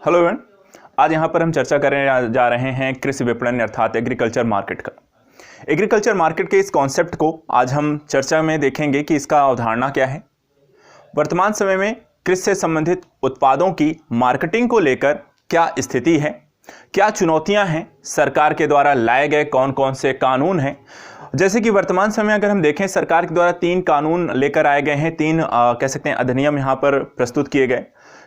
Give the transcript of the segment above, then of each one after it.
Hello everyone, आज यहाँ पर हम चर्चा करने जा रहे हैं कृषि विपणन अर्थात एग्रीकल्चर मार्केट का। एग्रीकल्चर मार्केट के इस कॉन्सेप्ट को आज हम चर्चा में देखेंगे कि इसका अवधारणा क्या है। वर्तमान समय में कृषि से संबंधित उत्पादों की मार्केटिंग को लेकर क्या स्थिति है, क्या चुनौतियां हैं, सरकार के द्वारा लाए गए कौन कौन से कानून हैं। जैसे कि वर्तमान समय अगर हम देखें, सरकार के द्वारा 3 कानून लेकर आए गए हैं, 3 कह सकते हैं अधिनियम यहाँ पर प्रस्तुत किए गए।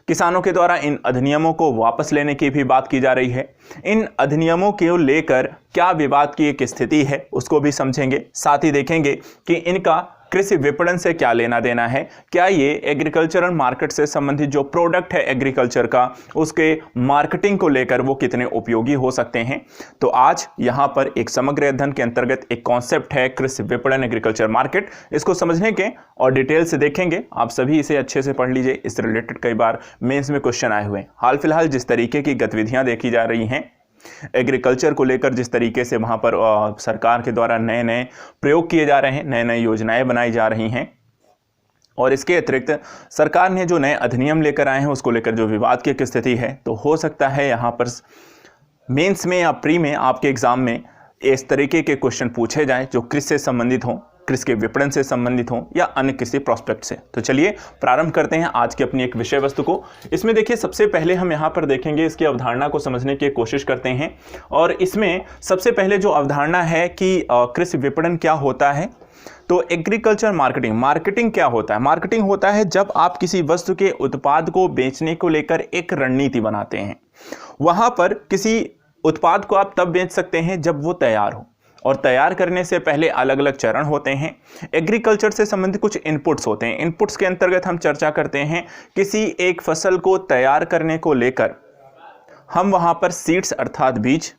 किसानों के द्वारा इन अधिनियमों को वापस लेने की भी बात की जा रही है। इन अधिनियमों को लेकर क्या विवाद की एक स्थिति है उसको भी समझेंगे। साथ ही देखेंगे कि इनका कृषि विपणन से क्या लेना देना है, क्या ये एग्रीकल्चरल मार्केट से संबंधित जो प्रोडक्ट है एग्रीकल्चर का उसके मार्केटिंग को लेकर वो कितने उपयोगी हो सकते हैं। तो आज यहाँ पर एक समग्र अध्ययन के अंतर्गत एक कॉन्सेप्ट है कृषि विपणन एग्रीकल्चर मार्केट। इसको समझने के और डिटेल से देखेंगे। आप सभी इसे अच्छे से पढ़ लीजिए, इससे रिलेटेड कई बार मेंस में क्वेश्चन आए हुए हैं। हाल फिलहाल जिस तरीके की गतिविधियां देखी जा रही हैं एग्रीकल्चर को लेकर, जिस तरीके से वहां पर सरकार के द्वारा नए नए प्रयोग किए जा रहे हैं, नए नए योजनाएं बनाई जा रही हैं, और इसके अतिरिक्त सरकार ने जो नए अधिनियम लेकर आए हैं उसको लेकर जो विवाद की स्थिति है, तो हो सकता है यहाँ पर मेंस में या प्री में आपके एग्जाम में इस तरीके के क्वेश्चन पूछे जाएं जो कृषि से संबंधित हों, कृषि के विपणन से संबंधित हों या अन्य किसी प्रोस्पेक्ट से। तो चलिए प्रारंभ करते हैं आज की अपनी एक विषय वस्तु को। इसमें देखिए, सबसे पहले हम यहाँ पर देखेंगे, इसकी अवधारणा को समझने की कोशिश करते हैं। और इसमें सबसे पहले जो अवधारणा है कि कृषि विपणन क्या होता है, तो एग्रीकल्चर मार्केटिंग क्या होता है। मार्केटिंग होता है जब आप किसी वस्तु के उत्पाद को बेचने को लेकर एक रणनीति बनाते हैं। वहां पर किसी उत्पाद को आप तब बेच सकते हैं जब वो तैयार हो, और तैयार करने से पहले अलग अलग चरण होते हैं। एग्रीकल्चर से संबंधित कुछ इनपुट्स होते हैं। इनपुट्स के अंतर्गत हम चर्चा करते हैं किसी एक फसल को तैयार करने को लेकर हम वहां पर सीड्स अर्थात बीज,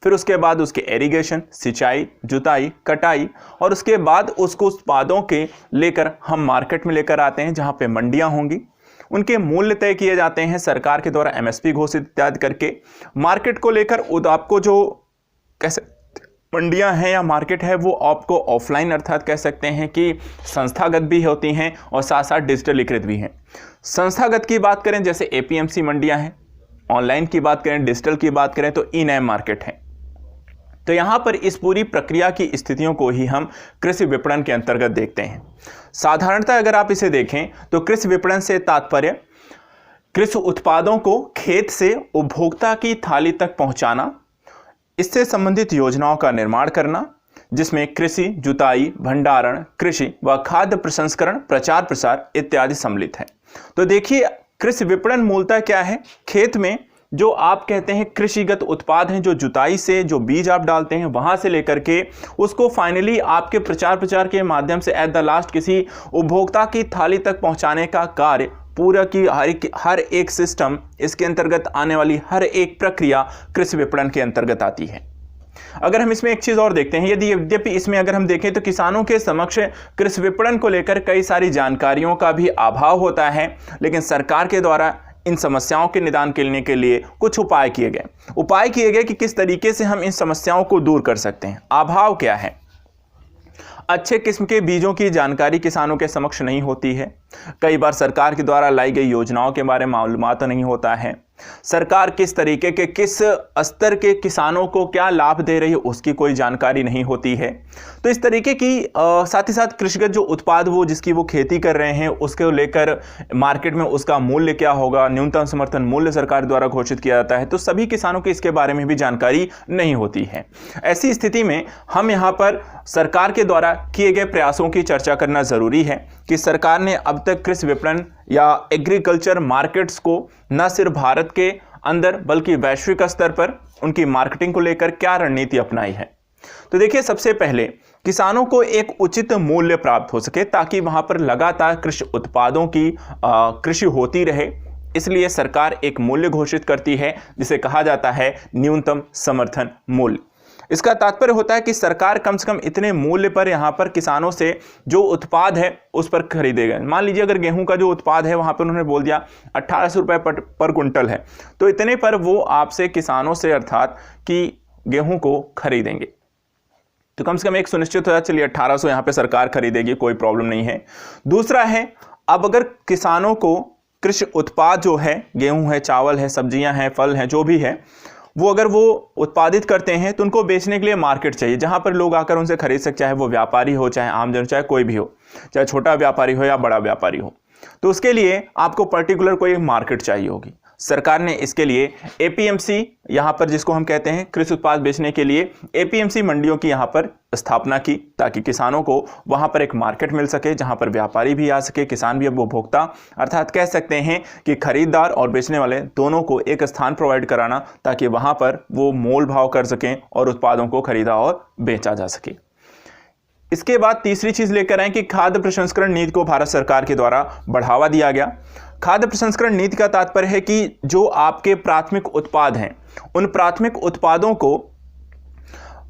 फिर उसके बाद उसके एरीगेशन, सिंचाई, जुताई, कटाई, और उसके बाद उसको उत्पादों के लेकर हम मार्केट में लेकर आते हैं जहां पे मंडियां होंगी। उनके मूल्य तय किए जाते हैं सरकार के द्वारा एमएसपी घोषित इत्यादि करके। मार्केट को लेकर आपको जो कैसे मंडियां हैं या मार्केट है वो आपको ऑफलाइन अर्थात कह सकते हैं कि संस्थागत भी होती हैं और साथ साथ डिजिटलीकृत भी हैं। संस्थागत की बात करें जैसे एपीएमसी मंडियां हैं, ऑनलाइन की बात करें, डिजिटल की बात करें तो ई नैम मार्केट है। तो यहां पर इस पूरी प्रक्रिया की स्थितियों को ही हम कृषि विपणन के अंतर्गत देखते हैं। साधारणतः अगर आप इसे देखें तो कृषि विपणन से तात्पर्य कृषि उत्पादों को खेत से उपभोक्ता की थाली तक पहुंचाना, इससे संबंधित योजनाओं का निर्माण करना, जिसमें कृषि, जुताई, भंडारण, कृषि व खाद्य प्रसंस्करण, प्रचार प्रसार इत्यादि सम्मिलित है। तो देखिए, कृषि विपणन मूलतः क्या है, खेत में जो आप कहते हैं कृषिगत उत्पाद हैं, जो जुताई से जो बीज आप डालते हैं वहां से लेकर के उसको फाइनली आपके प्रचार के माध्यम से एट द लास्ट किसी उपभोक्ता की थाली तक पहुंचाने का कार्य, पूरा की हर एक सिस्टम, इसके अंतर्गत आने वाली हर एक प्रक्रिया कृषि विपणन के अंतर्गत आती है। अगर हम इसमें एक चीज और देखते हैं, यद्यपि इसमें अगर हम देखें तो किसानों के समक्ष कृषि विपणन को लेकर कई सारी जानकारियों का भी अभाव होता है, लेकिन सरकार के द्वारा इन समस्याओं के निदान करने के लिए कुछ उपाय किए गए कि किस तरीके से हम इन समस्याओं को दूर कर सकते हैं। अभाव क्या है? अच्छे किस्म के बीजों की जानकारी किसानों के समक्ष नहीं होती है। कई बार सरकार के द्वारा लाई गई योजनाओं के बारे में मालूमात नहीं होता है। सरकार किस तरीके के, किस स्तर के किसानों को क्या लाभ दे रही है उसकी कोई जानकारी नहीं होती है। तो इस तरीके की साथ ही साथ कृषिगत जो उत्पाद जिसकी वो खेती कर रहे हैं उसको लेकर मार्केट में उसका मूल्य क्या होगा, न्यूनतम समर्थन मूल्य सरकार द्वारा घोषित किया जाता है, तो सभी किसानों को इसके बारे में भी जानकारी नहीं होती है। ऐसी स्थिति में हम यहाँ पर सरकार के द्वारा किए गए प्रयासों की चर्चा करना जरूरी है कि सरकार ने अब तक कृषि विपणन या एग्रीकल्चर मार्केट्स को न सिर्फ भारत के अंदर बल्कि वैश्विक स्तर पर उनकी मार्केटिंग को लेकर क्या रणनीति अपनाई है। तो देखिए, सबसे पहले किसानों को एक उचित मूल्य प्राप्त हो सके ताकि वहां पर लगातार कृषि उत्पादों की कृषि होती रहे, इसलिए सरकार एक मूल्य घोषित करती है जिसे कहा जाता है न्यूनतम समर्थन मूल्य। इसका तात्पर्य होता है कि सरकार कम से कम इतने मूल्य पर यहां पर किसानों से जो उत्पाद है उस पर खरीदेगा। मान लीजिए अगर गेहूं का जो उत्पाद है वहां पर उन्होंने बोल दिया 1800 रुपए पर कुंटल है, तो इतने पर वो आपसे किसानों से अर्थात कि गेहूं को खरीदेंगे। तो कम से कम एक सुनिश्चित हो जाए, चलिए 1800 यहां पे सरकार खरीदेगी, कोई प्रॉब्लम नहीं है। दूसरा है, अब अगर किसानों को कृषि उत्पाद जो है, गेहूं है, चावल है, सब्जियां हैं, फल हैं, जो भी है, वो अगर वो उत्पादित करते हैं तो उनको बेचने के लिए मार्केट चाहिए जहां पर लोग आकर उनसे खरीद सके, चाहे वो व्यापारी हो, चाहे आम जन, चाहे कोई भी हो, चाहे छोटा व्यापारी हो या बड़ा व्यापारी हो। तो उसके लिए आपको पर्टिकुलर कोई मार्केट चाहिए होगी। सरकार ने इसके लिए एपीएमसी, यहाँ पर जिसको हम कहते हैं कृषि उत्पाद बेचने के लिए एपीएमसी मंडियों की यहाँ पर स्थापना की, ताकि किसानों को वहाँ पर एक मार्केट मिल सके जहाँ पर व्यापारी भी आ सके, किसान भी, अब उपभोक्ता, अर्थात कह सकते हैं कि खरीदार और बेचने वाले दोनों को एक स्थान प्रोवाइड कराना, ताकि वहाँ पर वो मोल भाव कर सकें और उत्पादों को खरीदा और बेचा जा सके। इसके बाद तीसरी चीज लेकर आए कि खाद्य प्रसंस्करण नीति को भारत सरकार के द्वारा बढ़ावा दिया गया। खाद्य प्रसंस्करण नीति का तात्पर्य है कि जो आपके प्राथमिक उत्पाद हैं, उन प्राथमिक उत्पादों को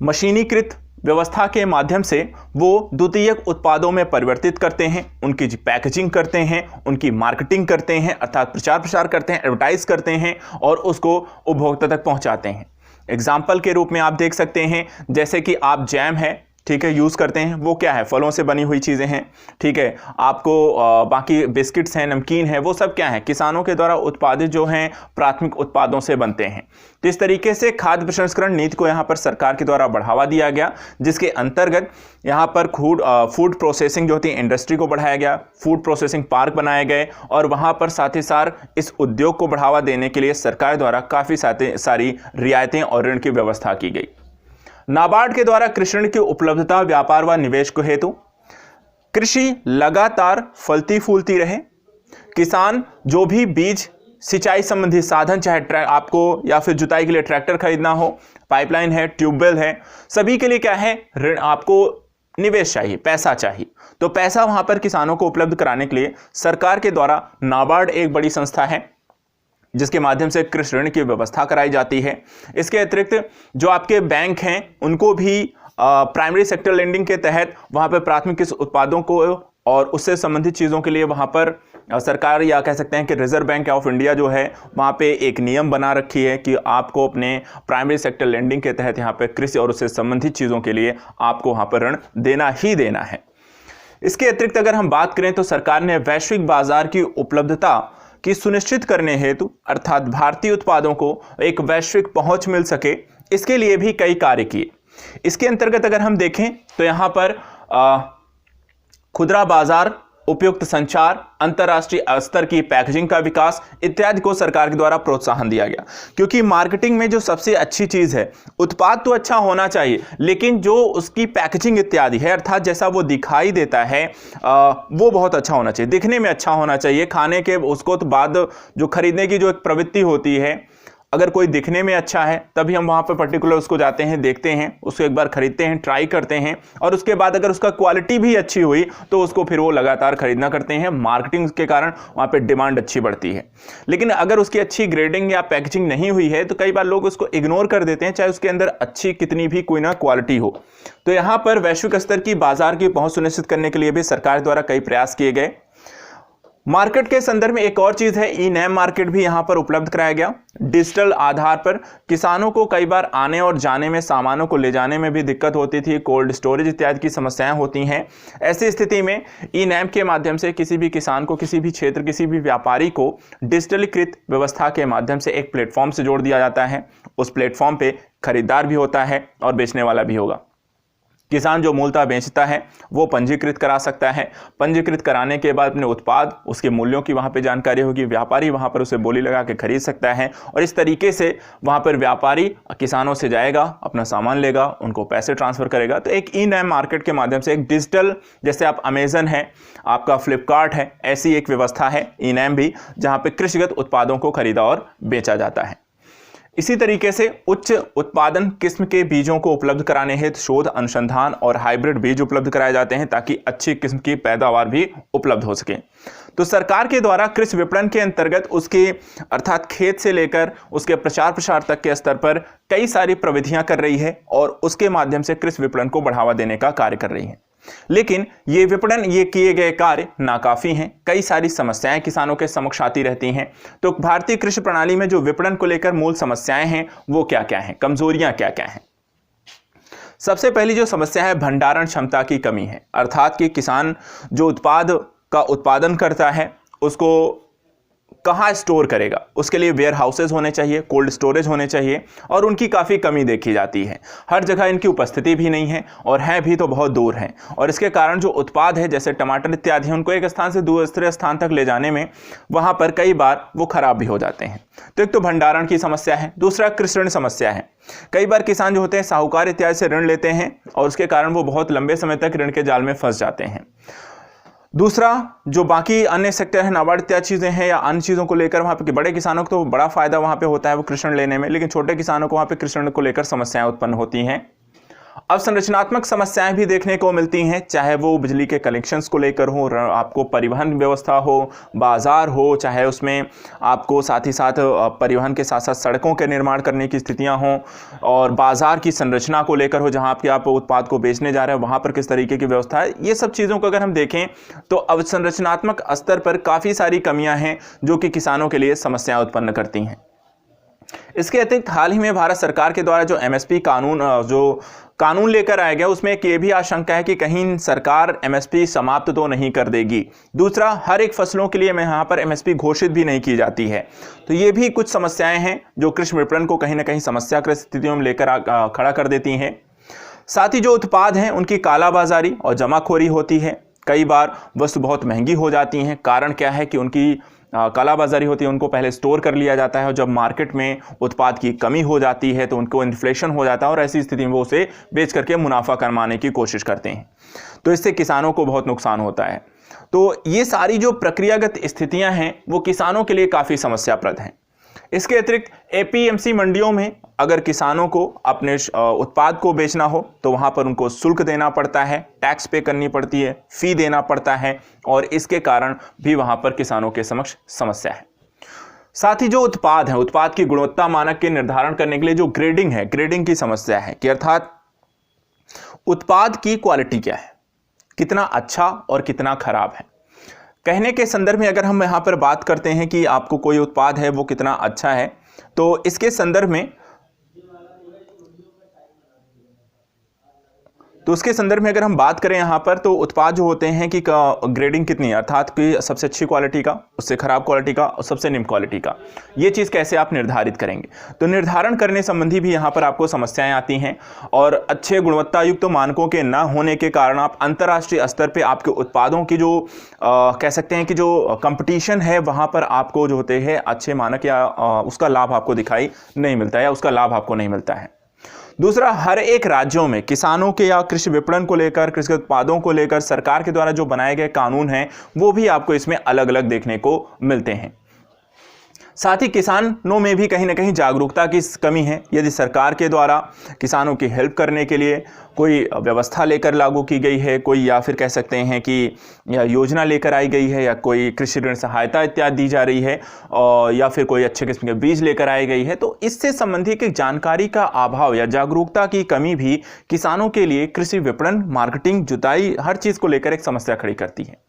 मशीनीकृत व्यवस्था के माध्यम से वो द्वितीयक उत्पादों में परिवर्तित करते हैं, उनकी पैकेजिंग करते हैं, उनकी मार्केटिंग करते हैं, अर्थात प्रचार प्रसार करते हैं, एडवर्टाइज करते हैं और उसको उपभोक्ता तक पहुंचाते हैं। एग्जाम्पल के रूप में आप देख सकते हैं, जैसे कि आप जैम है, ठीक है, यूज़ करते हैं, वो क्या है, फलों से बनी हुई चीज़ें हैं, ठीक है। आपको बाकी बिस्किट्स हैं, नमकीन है, वो सब क्या है, किसानों के द्वारा उत्पादित जो हैं प्राथमिक उत्पादों से बनते हैं। तो इस तरीके से खाद्य प्रसंस्करण नीति को यहाँ पर सरकार के द्वारा बढ़ावा दिया गया, जिसके अंतर्गत यहाँ पर फूड प्रोसेसिंग जो होती है इंडस्ट्री को बढ़ाया गया, फूड प्रोसेसिंग पार्क बनाए गए और वहाँ पर साथ ही साथ इस उद्योग को बढ़ावा देने के लिए सरकार द्वारा काफ़ी सारी रियायतें और ऋण की व्यवस्था की गई। नाबार्ड के द्वारा कृषि ऋण की उपलब्धता, व्यापार व निवेश को हेतु कृषि लगातार फलती फूलती रहे। किसान जो भी बीज, सिंचाई संबंधी साधन, चाहे आपको या फिर जुताई के लिए ट्रैक्टर खरीदना हो, पाइपलाइन है, ट्यूबवेल है, सभी के लिए क्या है, ऋण, आपको निवेश चाहिए, पैसा चाहिए। तो पैसा वहां पर किसानों को उपलब्ध कराने के लिए सरकार के द्वारा नाबार्ड एक बड़ी संस्था है जिसके माध्यम से कृषि ऋण की व्यवस्था कराई जाती है। इसके अतिरिक्त जो आपके बैंक हैं उनको भी प्राइमरी सेक्टर लेंडिंग के तहत वहां पर प्राथमिक कृषि उत्पादों को और उससे संबंधित चीज़ों के लिए वहां पर सरकार, या कह सकते हैं कि रिजर्व बैंक ऑफ इंडिया जो है, वहां पे एक नियम बना रखी है कि आपको अपने प्राइमरी सेक्टर लेंडिंग के तहत यहाँ पे कृषि और उससे संबंधित चीज़ों के लिए आपको वहां पर ऋण देना ही देना है। इसके अतिरिक्त अगर हम बात करें तो सरकार ने वैश्विक बाजार की उपलब्धता की सुनिश्चित करने हेतु, अर्थात भारतीय उत्पादों को एक वैश्विक पहुंच मिल सके, इसके लिए भी कई कार्य किए। इसके अंतर्गत अगर हम देखें तो यहां पर खुदरा बाजार, उपयुक्त संचार, अंतर्राष्ट्रीय स्तर की पैकेजिंग का विकास इत्यादि को सरकार के द्वारा प्रोत्साहन दिया गया। क्योंकि मार्केटिंग में जो सबसे अच्छी चीज है, उत्पाद तो अच्छा होना चाहिए, लेकिन जो उसकी पैकेजिंग इत्यादि है, अर्थात जैसा वो दिखाई देता है वो बहुत अच्छा होना चाहिए, दिखने में अच्छा होना चाहिए। खाने के उसको तो बाद जो खरीदने की जो एक प्रवृत्ति होती है, अगर कोई दिखने में अच्छा है तभी हम वहाँ पर पर्टिकुलर उसको जाते हैं, देखते हैं, उसको एक बार खरीदते हैं, ट्राई करते हैं और उसके बाद अगर उसका क्वालिटी भी अच्छी हुई तो उसको फिर वो लगातार खरीदना करते हैं। मार्केटिंग के कारण वहाँ पे डिमांड अच्छी बढ़ती है। लेकिन अगर उसकी अच्छी ग्रेडिंग या पैकेजिंग नहीं हुई है तो कई बार लोग उसको इग्नोर कर देते हैं, चाहे उसके अंदर अच्छी कितनी भी कोई ना क्वालिटी हो। तो यहाँ पर वैश्विक स्तर की बाजार की पहुँच सुनिश्चित करने के लिए भी सरकार द्वारा कई प्रयास किए गए। मार्केट के संदर्भ में एक और चीज है, ई नैम मार्केट भी यहां पर उपलब्ध कराया गया। डिजिटल आधार पर किसानों को कई बार आने और जाने में, सामानों को ले जाने में भी दिक्कत होती थी, कोल्ड स्टोरेज इत्यादि की समस्याएं होती हैं। ऐसी स्थिति में ई नैम के माध्यम से किसी भी किसान को, किसी भी क्षेत्र, किसी भी व्यापारी को डिजिटलीकृत व्यवस्था के माध्यम से एक प्लेटफॉर्म से जोड़ दिया जाता है। उस प्लेटफॉर्म पे खरीदार भी होता है और बेचने वाला भी होगा। किसान जो मूलतः बेचता है वो पंजीकृत करा सकता है। पंजीकृत कराने के बाद अपने उत्पाद, उसके मूल्यों की वहाँ पे जानकारी होगी, व्यापारी वहाँ पर उसे बोली लगा के खरीद सकता है और इस तरीके से वहाँ पर व्यापारी किसानों से जाएगा, अपना सामान लेगा, उनको पैसे ट्रांसफ़र करेगा। तो एक ई नैम मार्केट के माध्यम से एक डिजिटल, जैसे आप अमेजन है, आपका फ्लिपकार्ट है, ऐसी एक व्यवस्था है ई नैम भी, जहाँ पर कृषिगत उत्पादों को खरीदा और बेचा जाता है। इसी तरीके से उच्च उत्पादन किस्म के बीजों को उपलब्ध कराने हेतु शोध, अनुसंधान और हाइब्रिड बीज उपलब्ध कराए जाते हैं ताकि अच्छी किस्म की पैदावार भी उपलब्ध हो सके। तो सरकार के द्वारा कृषि विपणन के अंतर्गत उसके, अर्थात खेत से लेकर उसके प्रचार प्रसार तक के स्तर पर कई सारी प्रविधियां कर रही है और उसके माध्यम से कृषि विपणन को बढ़ावा देने का कार्य कर रही है। लेकिन ये विपणन, ये किए गए कार्य नाकाफी हैं, कई सारी समस्याएं किसानों के समक्ष आती रहती हैं। तो भारतीय कृषि प्रणाली में जो विपणन को लेकर मूल समस्याएं हैं वो क्या क्या हैं, कमजोरियां क्या क्या हैं? सबसे पहली जो समस्या है, भंडारण क्षमता की कमी है। अर्थात कि किसान जो उत्पाद का उत्पादन करता है उसको कहाँ स्टोर करेगा, उसके लिए वेयर हाउसेज होने चाहिए, कोल्ड स्टोरेज होने चाहिए, और उनकी काफ़ी कमी देखी जाती है। हर जगह इनकी उपस्थिति भी नहीं है, और हैं भी तो बहुत दूर हैं, और इसके कारण जो उत्पाद है जैसे टमाटर इत्यादि, उनको एक स्थान से दूसरे स्थान तक ले जाने में वहाँ पर कई बार वो खराब भी हो जाते हैं। तो एक तो भंडारण की समस्या है, दूसरा कृषि ऋण समस्या है। कई बार किसान जो होते हैं साहूकार इत्यादि से ऋण लेते हैं, और उसके कारण वो बहुत लंबे समय तक ऋण के जाल में फंस जाते हैं। दूसरा, जो बाकी अन्य सेक्टर है, नाबार्ड इत्यादि चीज़ें हैं या अन्य चीज़ों को लेकर वहाँ पे बड़े किसानों को तो बड़ा फायदा वहाँ पे होता है वो कृषि ऋण लेने में, लेकिन छोटे किसानों को वहाँ पे कृषि ऋण को लेकर समस्याएं उत्पन्न होती हैं। अब संरचनात्मक समस्याएं भी देखने को मिलती हैं, चाहे वो बिजली के कनेक्शंस को लेकर हो, आपको परिवहन व्यवस्था हो, बाजार हो, चाहे उसमें आपको साथ ही साथ परिवहन के साथ साथ सड़कों के निर्माण करने की स्थितियां हों, और बाजार की संरचना को लेकर हो, जहां आप उत्पाद को बेचने जा रहे हैं वहां पर किस तरीके की व्यवस्था है। ये सब चीज़ों को अगर हम देखें तो अवसंरचनात्मक स्तर पर काफ़ी सारी कमियाँ हैं जो कि किसानों के लिए समस्याएँ उत्पन्न करती हैं। इसके अतिरिक्त हाल ही में भारत सरकार के द्वारा जो एमएसपी कानून लेकर आया गया, उसमें एक ये भी आशंका है कि कहीं सरकार एमएसपी समाप्त तो नहीं कर देगी। दूसरा, हर एक फसलों के लिए यहाँ पर एमएसपी घोषित भी नहीं की जाती है। तो ये भी कुछ समस्याएं हैं जो कृषि विपणन को कहीं ना कहीं समस्याग्रस्त स्थितियों में लेकर खड़ा कर देती हैं। साथ ही जो उत्पाद हैं उनकी कालाबाजारी और जमाखोरी होती है। कई बार वस्तु बहुत महंगी हो जाती हैं। कारण क्या है कि उनकी कालाबाजारी होती है, उनको पहले स्टोर कर लिया जाता है, और जब मार्केट में उत्पाद की कमी हो जाती है तो उनको इन्फ्लेशन हो जाता है, और ऐसी स्थिति में वो उसे बेच करके मुनाफा कमाने की कोशिश करते हैं। तो इससे किसानों को बहुत नुकसान होता है। तो ये सारी जो प्रक्रियागत स्थितियां हैं वो किसानों के लिए काफ़ी समस्याप्रद हैं। इसके अतिरिक्त एपीएमसी मंडियों में अगर किसानों को अपने उत्पाद को बेचना हो तो वहाँ पर उनको शुल्क देना पड़ता है, टैक्स पे करनी पड़ती है, फी देना पड़ता है, और इसके कारण भी वहाँ पर किसानों के समक्ष समस्या है। साथ ही जो उत्पाद है, उत्पाद की गुणवत्ता मानक के निर्धारण करने के लिए जो ग्रेडिंग है, ग्रेडिंग की समस्या है कि अर्थात उत्पाद की क्वालिटी क्या है, कितना अच्छा और कितना खराब है। कहने के संदर्भ में अगर हम यहाँ पर बात करते हैं कि आपको कोई उत्पाद है वो कितना अच्छा है, तो इसके संदर्भ में अगर हम बात करें यहाँ पर, तो उत्पाद जो होते हैं कि ग्रेडिंग कितनी है, अर्थात कि सबसे अच्छी क्वालिटी का, उससे खराब क्वालिटी का और सबसे निम्न क्वालिटी का, ये चीज़ कैसे आप निर्धारित करेंगे। तो निर्धारण करने संबंधी भी यहाँ पर आपको समस्याएं आती हैं, और अच्छे गुणवत्ता युक्त मानकों के न होने के कारण आप अंतर्राष्ट्रीय स्तर पर आपके उत्पादों की जो कह सकते हैं कि जो कंपटीशन है वहाँ पर आपको जो होते हैं अच्छे मानक या उसका लाभ आपको दिखाई नहीं मिलता है, या उसका लाभ आपको नहीं मिलता है। दूसरा, हर एक राज्यों में किसानों के या कृषि विपणन को लेकर, कृषि उत्पादों को लेकर सरकार के द्वारा जो बनाए गए कानून हैं वो भी आपको इसमें अलग अलग देखने को मिलते हैं। साथ ही किसानों में भी कहीं ना कहीं जागरूकता की कमी है। यदि सरकार के द्वारा किसानों की हेल्प करने के लिए कोई व्यवस्था लेकर लागू की गई है, कोई या फिर कह सकते हैं कि योजना लेकर आई गई है, या कोई कृषि ऋण सहायता इत्यादि दी जा रही है, और या फिर कोई अच्छे किस्म के बीज लेकर आई गई है, तो इससे संबंधित एक जानकारी का अभाव या जागरूकता की कमी भी किसानों के लिए कृषि विपणन, मार्केटिंग, जुताई, हर चीज़ को लेकर एक समस्या खड़ी करती है।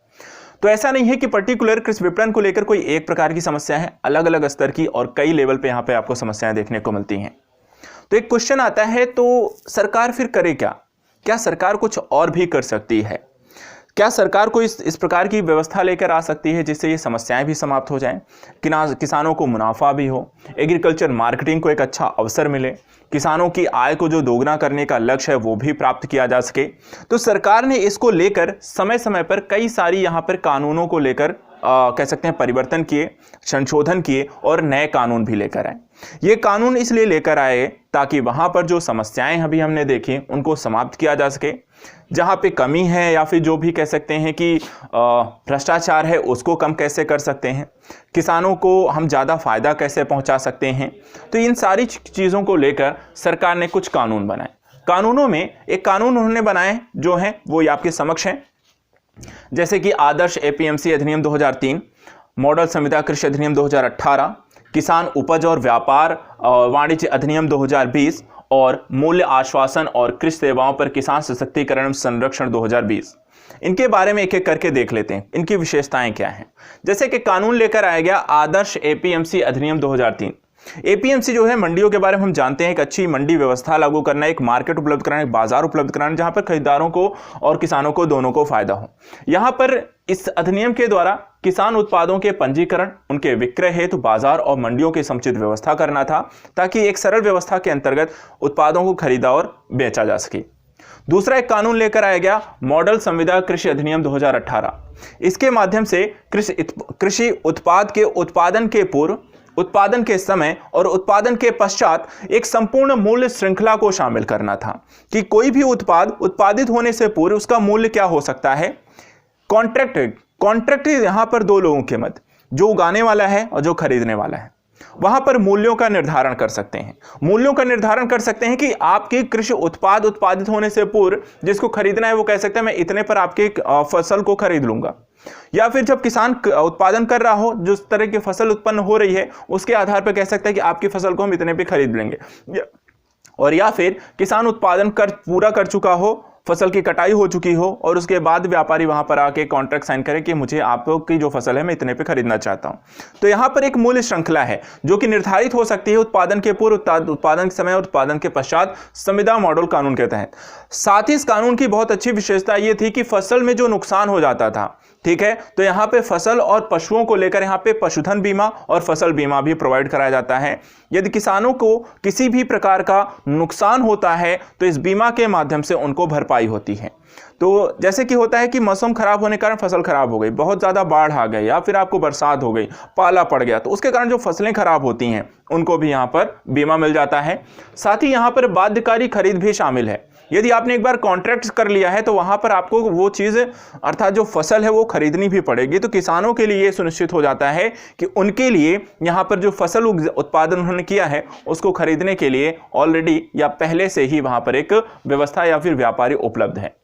तो ऐसा नहीं है कि पर्टिकुलर कृषि विपणन को लेकर कोई एक प्रकार की समस्या है, अलग अलग स्तर की और कई लेवल पे यहाँ पे आपको समस्याएं देखने को मिलती हैं। तो एक क्वेश्चन आता है, तो सरकार फिर करे क्या? क्या सरकार कुछ और भी कर सकती है? क्या सरकार को इस प्रकार की व्यवस्था लेकर आ सकती है जिससे ये समस्याएं भी समाप्त हो जाएं, किसानों को मुनाफा भी हो, एग्रीकल्चर मार्केटिंग को एक अच्छा अवसर मिले, किसानों की आय को जो दोगुना करने का लक्ष्य है वो भी प्राप्त किया जा सके? तो सरकार ने इसको लेकर समय समय पर कई सारी यहाँ पर कानूनों को लेकर कह सकते हैं परिवर्तन किए, संशोधन किए, और नए कानून भी लेकर आए। ये कानून इसलिए लेकर आए ताकि वहाँ पर जो समस्याएं अभी हमने देखी उनको समाप्त किया जा सके, जहाँ पे कमी है या फिर जो भी कह सकते हैं कि भ्रष्टाचार है उसको कम कैसे कर सकते हैं, किसानों को हम ज़्यादा फ़ायदा कैसे पहुँचा सकते हैं। तो इन सारी चीज़ों को लेकर सरकार ने कुछ कानून बनाए। कानूनों में एक कानून उन्होंने बनाए जो हैं वो आपके समक्ष हैं, जैसे कि आदर्श एपीएमसी अधिनियम 2003, मॉडल संविदा कृषि अधिनियम 2018, किसान उपज और व्यापार वाणिज्य अधिनियम 2020 और मूल्य आश्वासन और कृषि सेवाओं पर किसान सशक्तिकरण संरक्षण 2020। इनके बारे में एक एक करके देख लेते हैं, इनकी विशेषताएं क्या हैं। जैसे कि कानून लेकर आया गया आदर्श एपीएमसी अधिनियम 2003। एपीएमसी जो है, मंडियों के बारे में हम जानते हैं, एक अच्छी मंडी व्यवस्था लागू करना, एक मार्केट उपलब्ध कराना, एक बाजार उपलब्ध कराना जहां पर खरीदारों को और किसानों को दोनों को फायदा हो। यहां पर इस अधिनियम के द्वारा किसान उत्पादों के पंजीकरण, उनके विक्रय हेतु बाजार और मंडियों की समुचित व्यवस्था करना था, ताकि एक सरल व्यवस्था के अंतर्गत उत्पादों को खरीदा और बेचा जा सके। दूसरा एक कानून लेकर आया गया, मॉडल संविदा कृषि अधिनियम 2018। इसके माध्यम से कृषि उत्पाद के उत्पादन के पूर्व, उत्पादन के समय और उत्पादन के पश्चात एक संपूर्ण मूल्य श्रृंखला को शामिल करना था कि कोई भी उत्पाद उत्पादित होने से पूर्व उसका मूल्य क्या हो सकता है। कॉन्ट्रैक्ट यहां पर दो लोगों के मध्य, जो उगाने वाला है और जो खरीदने वाला है, वहां पर मूल्यों का निर्धारण कर सकते हैं। मूल्यों का निर्धारण कर सकते हैं कि आपके कृषि उत्पाद उत्पादित होने से पूर्व जिसको खरीदना है वो कह सकता है मैं इतने पर आपके फसल को खरीद लूंगा, या फिर जब किसान उत्पादन कर रहा हो, जिस तरह की फसल उत्पन्न हो रही है उसके आधार पर कह सकता है कि आपकी फसल को हम इतने पे खरीद लेंगे। और या फिर किसान उत्पादन पूरा कर चुका हो, फसल की कटाई हो चुकी हो और उसके बाद व्यापारी वहां पर आके कॉन्ट्रैक्ट साइन करे कि मुझे आपकी जो फसल है मैं इतने पे खरीदना चाहता हूं। तो यहां पर एक मूल्य श्रृंखला है जो कि निर्धारित हो सकती है उत्पादन के पूर्व, उत्पादन के समय और उत्पादन के पश्चात संविदा मॉडल कानून के तहत। साथ ही इस कानून की बहुत अच्छी विशेषता यह थी कि फसल में जो नुकसान हो जाता था, ठीक है, तो यहां पे फसल और पशुओं को लेकर यहां पे पशुधन बीमा और फसल बीमा भी प्रोवाइड कराया जाता है। यदि किसानों को किसी भी प्रकार का नुकसान होता है तो इस बीमा के माध्यम से उनको भरपाई होती है। तो जैसे कि होता है कि मौसम खराब होने के कारण फसल खराब हो गई, बहुत ज्यादा बाढ़ आ गई या फिर आपको बरसात हो गई, पाला पड़ गया, तो उसके कारण जो फसलें खराब होती हैं उनको भी यहां पर बीमा मिल जाता है। साथ ही यहां पर बाध्यकारी खरीद भी शामिल है। यदि आपने एक बार कॉन्ट्रैक्ट कर लिया है तो वहां पर आपको वो चीज अर्थात जो फसल है वो खरीदनी भी पड़ेगी। तो किसानों के लिए सुनिश्चित हो जाता है कि उनके लिए यहां पर जो फसल उत्पादन उन्होंने किया है उसको खरीदने के लिए ऑलरेडी या पहले से ही वहां पर एक व्यवस्था या फिर व्यापारी उपलब्ध है।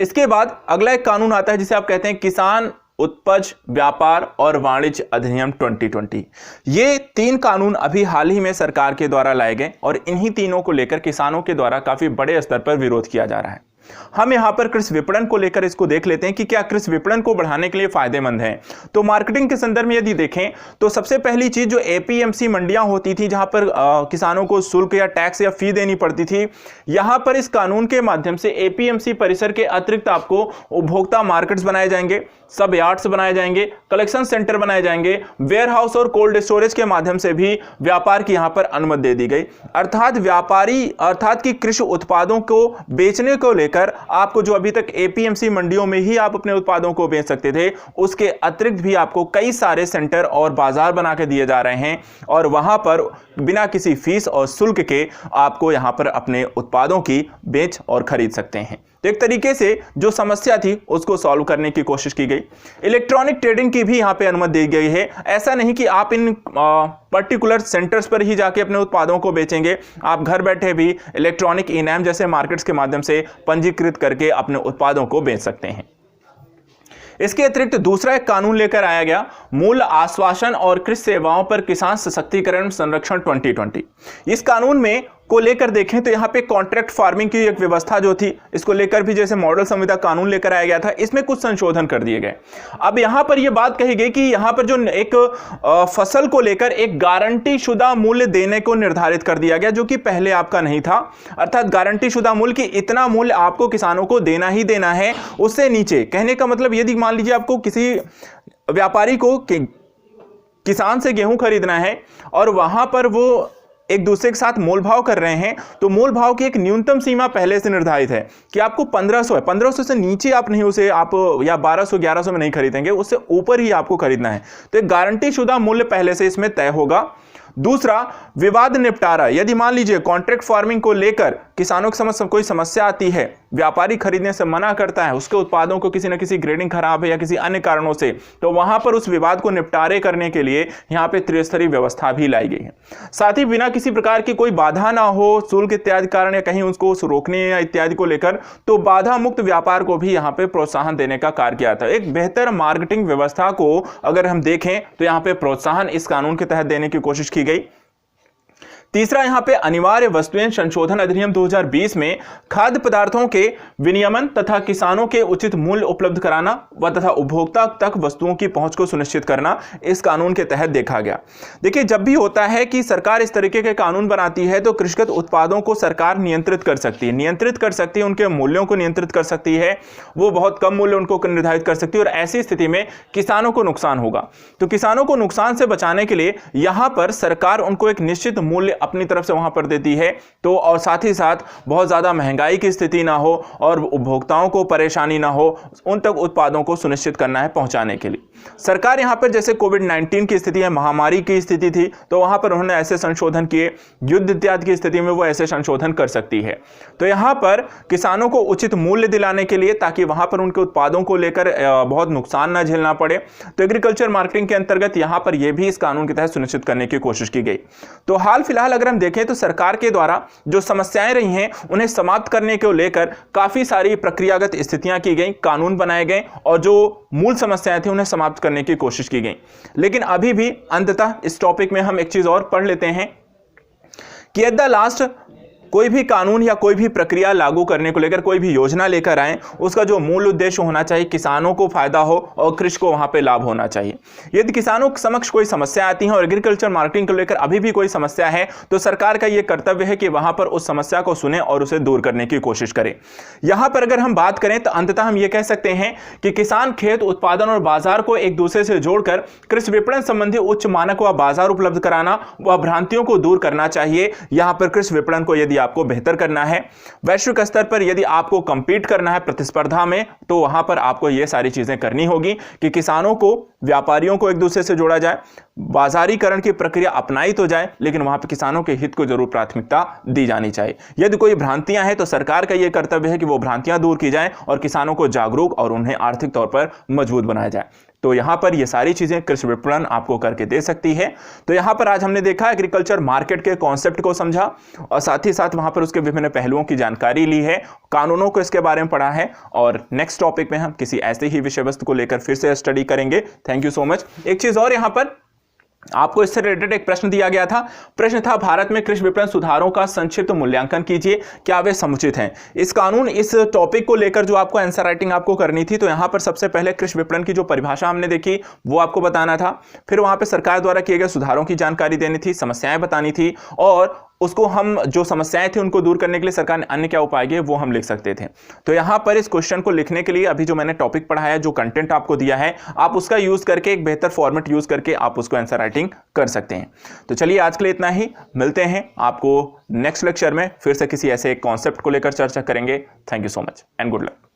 इसके बाद अगला एक कानून आता है जिसे आप कहते हैं किसान उपज व्यापार और वाणिज्य अधिनियम 2020। ये 3 कानून अभी हाल ही में सरकार के द्वारा लाए गए और इन्हीं तीनों को लेकर किसानों के द्वारा काफी बड़े स्तर पर विरोध किया जा रहा है। हम यहां पर कृषि विपणन को लेकर इसको देख लेते हैं कि क्या कृषि विपणन को बढ़ाने के लिए फायदेमंद है। तो मार्केटिंग के संदर्भ में यदि देखें तो सबसे पहली चीज जो एपीएमसी मंडियां होती थी जहां पर किसानों को शुल्क या टैक्स या फी देनी पड़ती थी, यहां पर इस कानून के माध्यम से एपीएमसी परिसर के अतिरिक्त आपको उपभोक्ता मार्केट्स बनाए जाएंगे, सब यार्ड्स बनाए जाएंगे, कलेक्शन सेंटर बनाए जाएंगे, वेयर हाउस और कोल्ड स्टोरेज के माध्यम से भी व्यापार की यहां पर अनुमति दे दी गई। अर्थात कि कृषि उत्पादों को बेचने को लेकर आपको जो अभी तक एपीएमसी मंडियों में ही आप अपने उत्पादों को बेच सकते थे, उसके अतिरिक्त भी आपको कई सारे सेंटर और बाजार बना के दिए जा रहे हैं और वहां पर बिना किसी फीस और शुल्क के आपको यहां पर अपने उत्पादों की बेच और खरीद सकते हैं। तो एक तरीके से जो समस्या थी उसको सॉल्व करने की कोशिश की गई। इलेक्ट्रॉनिक ट्रेडिंग की भी यहां पे अनुमति दी गई है। ऐसा नहीं कि आप इन पर्टिकुलर सेंटर्स पर ही जाके अपने उत्पादों को बेचेंगे, आप घर बैठे भी इलेक्ट्रॉनिक इनाम जैसे मार्केट्स के माध्यम से पंजीकृत करके अपने उत्पादों को बेच सकते हैं। इसके अतिरिक्त दूसरा एक कानून लेकर आया गया, मूल्य आश्वासन और कृषि सेवाओं पर किसान सशक्तिकरण संरक्षण 2020। इस कानून में को लेकर देखें तो यहाँ पे कॉन्ट्रैक्ट फार्मिंग की एक व्यवस्था जो थी, इसको लेकर भी जैसे मॉडल संविदा कानून लेकर आया गया था, इसमें कुछ संशोधन कर दिए गए। अब यहाँ पर यह बात कही गई कि यहाँ पर जो एक फसल को लेकर एक गारंटी शुदा मूल्य देने को निर्धारित कर दिया गया, जो कि पहले आपका नहीं था। अर्थात गारंटी शुदा मूल्य की इतना मूल्य आपको किसानों को देना ही देना है, उससे नीचे। कहने का मतलब यदि मान लीजिए आपको किसी व्यापारी को किसान से गेहूं खरीदना है और वहां पर वो एक दूसरे के साथ मोल भाव कर रहे हैं, तो मोल भाव की एक न्यूनतम सीमा पहले से निर्धारित है कि आपको 1500 है, 1500 से नीचे आप नहीं उसे आप या 1200 1100 में नहीं खरीदेंगे, उससे ऊपर ही आपको खरीदना है। तो एक गारंटी शुदा मूल्य पहले से इसमें तय होगा। दूसरा, विवाद निपटारा। यदि मान लीजिए कॉन्ट्रैक्ट फार्मिंग को लेकर किसानों के समझ कोई समस्या आती है, व्यापारी खरीदने से मना करता है, उसके उत्पादों को किसी न किसी ग्रेडिंग खराब है या किसी अन्य कारणों से, तो वहां पर उस विवाद को निपटारे करने के लिए यहां पे त्रिस्तरीय व्यवस्था भी लाई गई है। साथ ही बिना किसी प्रकार की कोई बाधा ना हो, शुल्क इत्यादि कारण या कहीं उसको रोकने या इत्यादि को लेकर, तो बाधा मुक्त व्यापार को भी यहां पे प्रोत्साहन देने का कार्य किया था। एक बेहतर मार्केटिंग व्यवस्था को अगर हम देखें तो यहां पे प्रोत्साहन इस कानून के तहत देने की कोशिश की गई। तीसरा यहाँ पे अनिवार्य वस्तुएं संशोधन अधिनियम 2020 में खाद्य पदार्थों के विनियमन तथा किसानों के उचित मूल्य उपलब्ध कराना व तथा उपभोक्ता तक वस्तुओं की पहुंच को सुनिश्चित करना इस कानून के तहत देखा गया। देखिए, जब भी होता है कि सरकार इस तरीके के कानून बनाती है तो कृषिगत उत्पादों को सरकार नियंत्रित कर सकती है, उनके मूल्यों को नियंत्रित कर सकती है, वो बहुत कम मूल्य उनको निर्धारित कर सकती है और ऐसी स्थिति में किसानों को नुकसान होगा। तो किसानों को नुकसान से बचाने के लिए यहां पर सरकार उनको एक निश्चित मूल्य अपनी तरफ से वहां पर देती है, तो और साथ ही साथ बहुत ज्यादा महंगाई की स्थिति ना हो और उपभोक्ताओं को परेशानी ना हो, उन तक उत्पादों को सुनिश्चित करना है पहुंचाने के लिए। सरकार यहां पर जैसे कोविड-19 की स्थिति है, महामारी की स्थिति थी, तो वहां पर उन्होंने ऐसे संशोधन किए, युद्ध इत्यादि की स्थिति में वो ऐसे संशोधन कर सकती है। तो यहां पर किसानों को उचित मूल्य दिलाने के लिए, ताकि वहां पर उनके उत्पादों को लेकर बहुत नुकसान ना झेलना पड़े, तो एग्रीकल्चर मार्केटिंग के अंतर्गत यहां पर यह भी इस कानून के तहत सुनिश्चित करने की कोशिश की गई। तो हाल फिलहाल अगर हम देखें तो सरकार के द्वारा जो समस्याएं रही हैं उन्हें समाप्त करने को लेकर काफी सारी प्रक्रियागत स्थितियां की गई, कानून बनाए गए और जो मूल समस्याएं थी उन्हें समाप्त करने की कोशिश की गई। लेकिन अभी भी अंततः इस टॉपिक में हम एक चीज और पढ़ लेते हैं कि एट द लास्ट कोई भी कानून या कोई भी प्रक्रिया लागू करने को लेकर, कोई भी योजना लेकर आए, उसका जो मूल उद्देश्य होना चाहिए किसानों को फायदा हो और कृषि को वहां पे लाभ होना चाहिए। यदि किसानों के समक्ष कोई समस्या आती है और एग्रीकल्चर मार्केटिंग को लेकर अभी भी कोई समस्या है, तो सरकार का यह कर्तव्य है कि वहां पर उस समस्या को सुने और उसे दूर करने की कोशिश करे। यहां पर अगर हम बात करें तो अंततः हम ये कह सकते हैं कि किसान खेत उत्पादन और बाजार को एक दूसरे से जोड़कर कृषि विपणन संबंधी उच्च मानक व बाजार उपलब्ध कराना व भ्रांतियों को दूर करना चाहिए। यहां पर कृषि विपणन को यदि आपको बेहतर करना है, वैश्विक स्तर पर यदि आपको कंपीट करना है प्रतिस्पर्धा में, तो वहां पर आपको यह सारी चीजें करनी होगी कि किसानों को, व्यापारियों को एक दूसरे से जोड़ा जाए, बाजारीकरण की प्रक्रिया अपनाई तो जाए, लेकिन वहां पर किसानों के हित को जरूर प्राथमिकता दी जानी चाहिए। यदि कोई भ्रांतियां हैं तो सरकार का यह कर्तव्य है कि वो भ्रांतियां दूर की जाए और किसानों को जागरूक और उन्हें आर्थिक तौर पर मजबूत बनाया जाए। तो यहां पर ये सारी चीजें कृषि विपणन आपको करके दे सकती है। तो यहां पर आज हमने देखा एग्रीकल्चर मार्केट के कॉन्सेप्ट को समझा और साथ ही साथ वहां पर उसके विभिन्न पहलुओं की जानकारी ली है, कानूनों को इसके बारे में पढ़ा है और नेक्स्ट टॉपिक में हम किसी ऐसे ही विषय वस्तु को लेकर फिर से स्टडी करेंगे। Thank you so much. एक चीज और, यहां पर आपको इससे रिलेटेड एक प्रश्न दिया गया था। प्रश्न था, भारत में कृषि विपणन सुधारों का संक्षिप्त मूल्यांकन कीजिए, क्या वे समुचित हैं? इस कानून, इस टॉपिक को लेकर जो आपको आंसर राइटिंग आपको करनी थी, तो यहां पर सबसे पहले कृषि विपणन की जो परिभाषा हमने देखी वो आपको बताना था, फिर वहां पर सरकार द्वारा किए गए सुधारों की जानकारी देनी थी, समस्याएं बतानी थी और उसको हम, जो समस्याएं थी उनको दूर करने के लिए सरकार ने अन्य क्या उपाय किए वो हम लिख सकते थे। तो यहां पर इस क्वेश्चन को लिखने के लिए अभी जो मैंने टॉपिक पढ़ाया, जो कंटेंट आपको दिया है, आप उसका यूज करके, एक बेहतर फॉर्मेट यूज करके आप उसको आंसर राइटिंग कर सकते हैं। तो चलिए आज के लिए इतना ही, मिलते हैं आपको नेक्स्ट लेक्चर में, फिर से किसी ऐसे एक कॉन्सेप्ट को लेकर चर्चा करेंगे। Thank you so much and good luck.